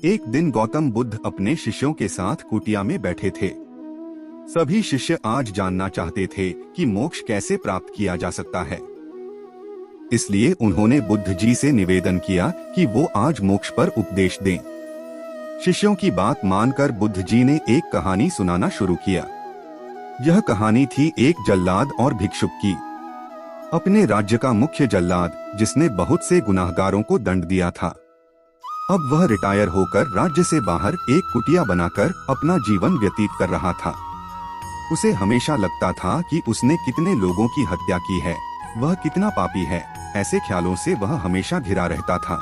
एक दिन गौतम बुद्ध अपने शिष्यों के साथ कुटिया में बैठे थे। सभी शिष्य आज जानना चाहते थे कि मोक्ष कैसे प्राप्त किया जा सकता है। इसलिए उन्होंने बुद्ध जी से निवेदन किया कि वो आज मोक्ष पर उपदेश दें। शिष्यों की बात मानकर बुद्ध जी ने एक कहानी सुनाना शुरू किया। यह कहानी थी एक जल्लाद और भिक्षुक की। अपने राज्य का मुख्य जल्लाद, जिसने बहुत से गुनाहगारों को दंड दिया था, अब वह रिटायर होकर राज्य से बाहर एक कुटिया बनाकर अपना जीवन व्यतीत कर रहा था। उसे हमेशा लगता था कि उसने कितने लोगों की हत्या की है, वह कितना पापी है। ऐसे ख्यालों से वह हमेशा घिरा रहता था।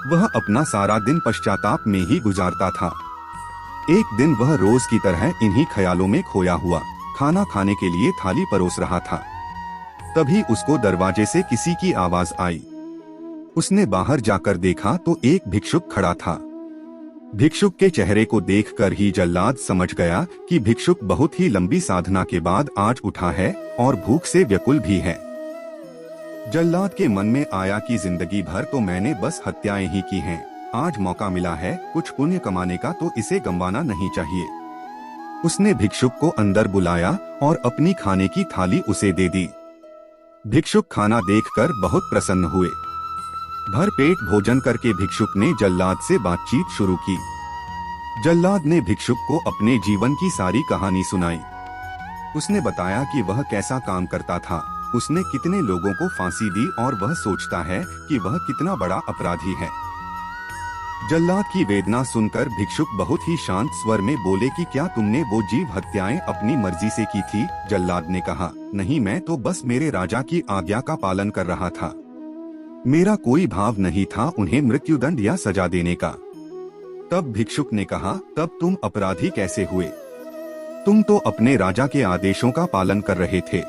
वह अपना सारा दिन पश्चाताप में ही गुजारता था। एक दिन वह रोज की तरह इन्हीं ख्यालों में खोया हुआ खाना खाने के लिए थाली परोस रहा था। तभी उसको दरवाजे से किसी की आवाज आई। उसने बाहर जाकर देखा तो एक भिक्षुक खड़ा था। भिक्षुक के चेहरे को देखकर ही जल्लाद समझ गया कि भिक्षुक बहुत ही लंबी साधना के बाद आज उठा है और भूख से व्याकुल भी है। जल्लाद के मन में आया कि जिंदगी भर तो मैंने बस हत्याएं ही की हैं। आज मौका मिला है कुछ पुण्य कमाने का, तो इसे गंवाना नहीं चाहिए। उसने भिक्षुक को अंदर बुलाया और अपनी खाने की थाली उसे दे दी। भिक्षुक खाना देखकर बहुत प्रसन्न हुए। भर पेट भोजन करके भिक्षुक ने जल्लाद से बातचीत शुरू की। जल्लाद ने भिक्षुक को अपने जीवन की सारी कहानी सुनाई। उसने बताया कि वह कैसा काम करता था, उसने कितने लोगों को फांसी दी और वह सोचता है कि वह कितना बड़ा अपराधी है। जल्लाद की वेदना सुनकर भिक्षुक बहुत ही शांत स्वर में बोले कि क्या तुमने वो जीव हत्याएं अपनी मर्जी से की थी? जल्लाद ने कहा, नहीं, मैं तो बस मेरे राजा की आज्ञा का पालन कर रहा था। मेरा कोई भाव नहीं था उन्हें मृत्युदंड या सजा देने का। तब भिक्षुक ने कहा, तब तुम अपराधी कैसे हुए? तुम तो अपने राजा के आदेशों का पालन कर रहे थे।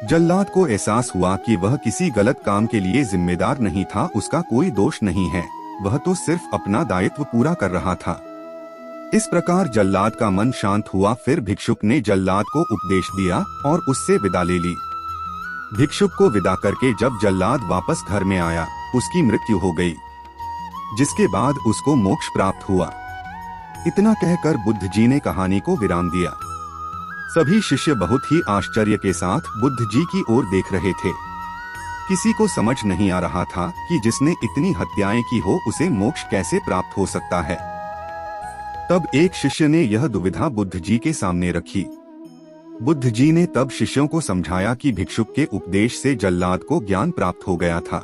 जल्लाद को एहसास हुआ कि वह किसी गलत काम के लिए जिम्मेदार नहीं था। उसका कोई दोष नहीं है, वह तो सिर्फ अपना दायित्व पूरा कर रहा था। इस प्रकार जल्लाद का मन शांत हुआ। फिर भिक्षुक ने जल्लाद को उपदेश दिया और उससे विदा ले ली। भिक्षुक को विदा करके जब जल्लाद वापस घर में आया, उसकी मृत्यु हो गई, जिसके बाद उसको मोक्ष प्राप्त हुआ। इतना कहकर बुद्ध जी ने कहानी को विराम दिया। सभी शिष्य बहुत ही आश्चर्य के साथ बुद्ध जी की ओर देख रहे थे। किसी को समझ नहीं आ रहा था कि जिसने इतनी हत्याएं की हो उसे मोक्ष कैसे प्राप्त हो सकता है। तब एक शिष्य ने यह दुविधा बुद्ध जी के सामने रखी। बुद्ध जी ने तब शिष्यों को समझाया कि भिक्षुक के उपदेश से जल्लाद को ज्ञान प्राप्त हो गया था।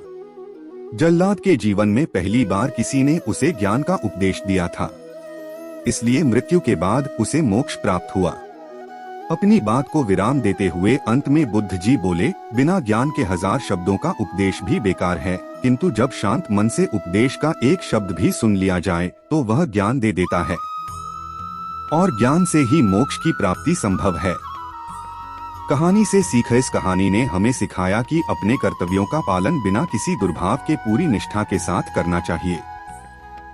जल्लाद के जीवन में पहली बार किसी ने उसे ज्ञान का उपदेश दिया था, इसलिए मृत्यु के बाद उसे मोक्ष प्राप्त हुआ। अपनी बात को विराम देते हुए अंत में बुद्ध जी बोले, बिना ज्ञान के 1000 शब्दों का उपदेश भी बेकार है, किंतु जब शांत मन से उपदेश का एक शब्द भी सुन लिया जाए तो वह ज्ञान दे देता है, और ज्ञान से ही मोक्ष की प्राप्ति संभव है। कहानी से सीख। इस कहानी ने हमें सिखाया कि अपने कर्तव्यों का पालन बिना किसी दुर्भाव के पूरी निष्ठा के साथ करना चाहिए।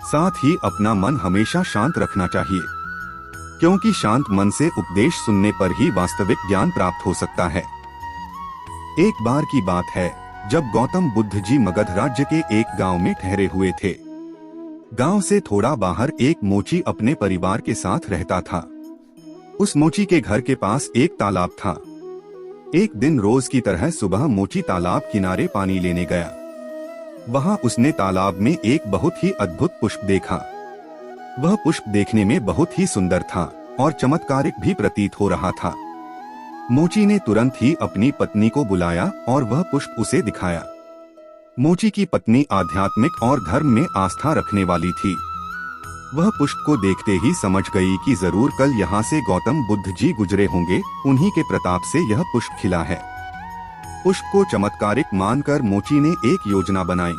साथ ही अपना मन हमेशा शांत रखना चाहिए, क्योंकि शांत मन से उपदेश सुनने पर ही वास्तविक ज्ञान प्राप्त हो सकता है। एक बार की बात है, जब गौतम बुद्ध जी मगध राज्य के एक गांव में ठहरे हुए थे। गांव से थोड़ा बाहर एक मोची अपने परिवार के साथ रहता था। उस मोची के घर के पास एक तालाब था। एक दिन रोज की तरह सुबह मोची तालाब किनारे पानी लेने गया। वहां उसने तालाब में एक बहुत ही अद्भुत पुष्प देखा। वह पुष्प देखने में बहुत ही सुंदर था और चमत्कारिक भी प्रतीत हो रहा था। मोची ने तुरंत ही अपनी पत्नी को बुलाया और वह पुष्प उसे दिखाया। मोची की पत्नी आध्यात्मिक और धर्म में आस्था रखने वाली थी। वह पुष्प को देखते ही समझ गई कि जरूर कल यहाँ से गौतम बुद्ध जी गुजरे होंगे, उन्हीं के प्रताप से यह पुष्प खिला है। पुष्प को चमत्कारिक मानकर मोची ने एक योजना बनाई।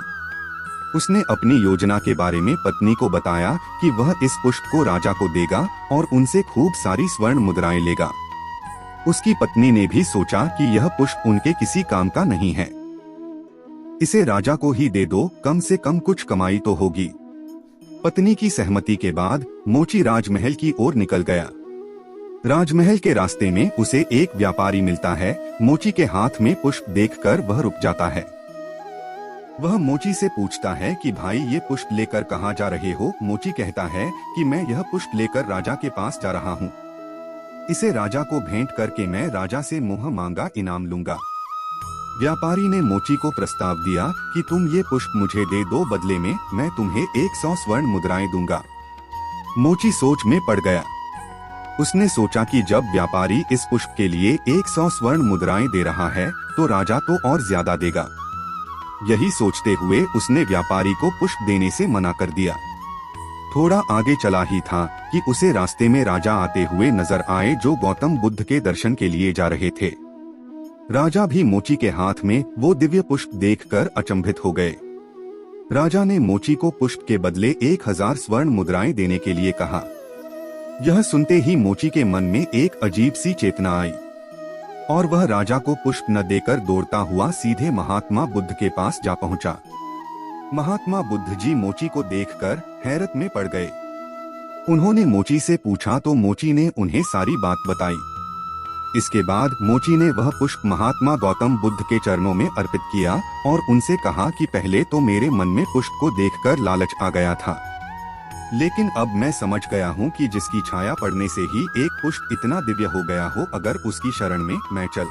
उसने अपनी योजना के बारे में पत्नी को बताया कि वह इस पुष्प को राजा को देगा और उनसे खूब सारी स्वर्ण मुद्राएं लेगा। उसकी पत्नी ने भी सोचा कि यह पुष्प उनके किसी काम का नहीं है, इसे राजा को ही दे दो, कम से कम कुछ कमाई तो होगी। पत्नी की सहमति के बाद मोची राजमहल की ओर निकल गया। राजमहल के रास्ते में उसे एक व्यापारी मिलता है। मोची के हाथ में पुष्प देखकर वह रुक जाता है। वह मोची से पूछता है कि भाई ये पुष्प लेकर कहाँ जा रहे हो। मोची कहता है कि मैं यह पुष्प लेकर राजा के पास जा रहा हूँ। इसे राजा को भेंट करके मैं राजा से मुँह मांगा इनाम लूंगा। व्यापारी ने मोची को प्रस्ताव दिया कि तुम ये पुष्प मुझे दे दो, बदले में मैं तुम्हें 100 स्वर्ण मुद्राएं दूंगा। मोची सोच में पड़ गया। उसने सोचा कि जब व्यापारी इस पुष्प के लिए 100 स्वर्ण मुद्राएं दे रहा है तो राजा तो और ज्यादा देगा। यही सोचते हुए उसने व्यापारी को पुष्प देने से मना कर दिया। थोड़ा आगे चला ही था कि उसे रास्ते में राजा आते हुए नजर आए, जो गौतम बुद्ध के दर्शन के लिए जा रहे थे। राजा भी मोची के हाथ में वो दिव्य पुष्प देखकर अचंभित हो गए। राजा ने मोची को पुष्प के बदले 1000 स्वर्ण मुद्राएं देने के लिए कहा। यह सुनते ही मोची के मन में एक अजीब सी चेतना आई और वह राजा को पुष्प न देकर दौड़ता हुआ सीधे महात्मा बुद्ध के पास जा पहुंचा। महात्मा बुद्ध जी मोची को देखकर हैरत में पड़ गए। उन्होंने मोची से पूछा तो मोची ने उन्हें सारी बात बताई। इसके बाद मोची ने वह पुष्प महात्मा गौतम बुद्ध के चरणों में अर्पित किया और उनसे कहा कि पहले तो मेरे मन में पुष्प को देखकर लालच आ गया था, लेकिन अब मैं समझ गया हूँ कि जिसकी छाया पड़ने से ही एक पुष्प इतना दिव्य हो गया हो, अगर उसकी शरण में मैं चल